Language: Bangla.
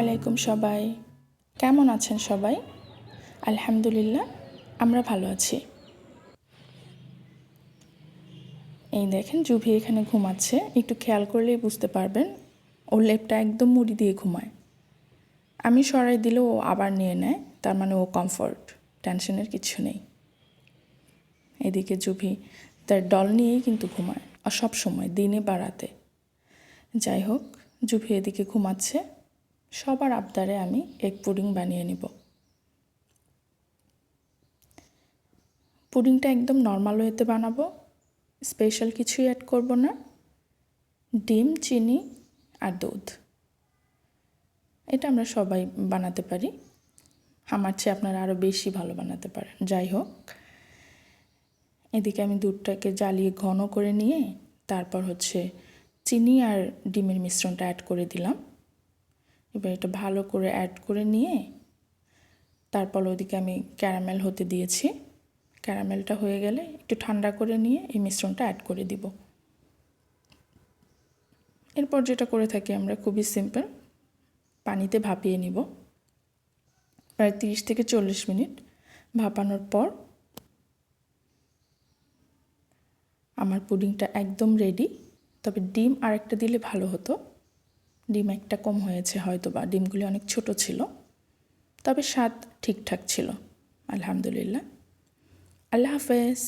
আলাইকুম সবাই, কেমন আছেন সবাই? আলহামদুলিল্লাহ, আমরা ভালো আছি। এই দেখেন জুভি এখানে ঘুমাচ্ছে, একটু খেয়াল করলেই বুঝতে পারবেন ওর লেপটা একদম মুড়ি দিয়ে ঘুমায়। আমি সরাই দিলেও ও আবার নিয়ে নেয়, তার মানে ও কমফর্ট, টেনশনের কিছু নেই। এদিকে জুভি তার ডল নিয়েই কিন্তু ঘুমায়, আর সব সময় দিনে বা রাতে। যাই হোক, জুভি এদিকে ঘুমাচ্ছে, সবার আবদারে আমি এগ পুডিং বানিয়ে নিব। পুডিংটা একদম নর্মাল ওয়েতে বানাবো, স্পেশাল কিছুই অ্যাড করব না। ডিম, চিনি আর দুধ, এটা আমরা সবাই বানাতে পারি। আমার চেয়ে আপনারা আরও বেশি ভালো বানাতে পারেন। যাই হোক, এদিকে আমি দুধটাকে জ্বালিয়ে ঘন করে নিয়ে তারপর চিনি আর ডিমের মিশ্রণটা অ্যাড করে দিলাম। এবার এটা ভালো করে অ্যাড করে নিয়ে তারপর ওদিকে আমি ক্যারামেল হতে দিয়েছি। ক্যারামেলটা হয়ে গেলে একটু ঠান্ডা করে নিয়ে এই মিশ্রণটা অ্যাড করে দিব। এরপর যেটা করে থাকি আমরা খুবই সিম্পল, পানিতে ভাপিয়ে নিব প্রায় 30 থেকে 40 মিনিট। ভাপানোর পর আমার পুডিংটা একদম রেডি। তবে ডিম আরেকটা দিলে ভালো হতো, ডিম একটা কম হয়েছে হয়তো, বা ডিমগুলি অনেক ছোট ছিল, তবে স্বাদ ঠিকঠাক ছিল। আলহামদুলিল্লাহ। আল্লাহ হাফেজ।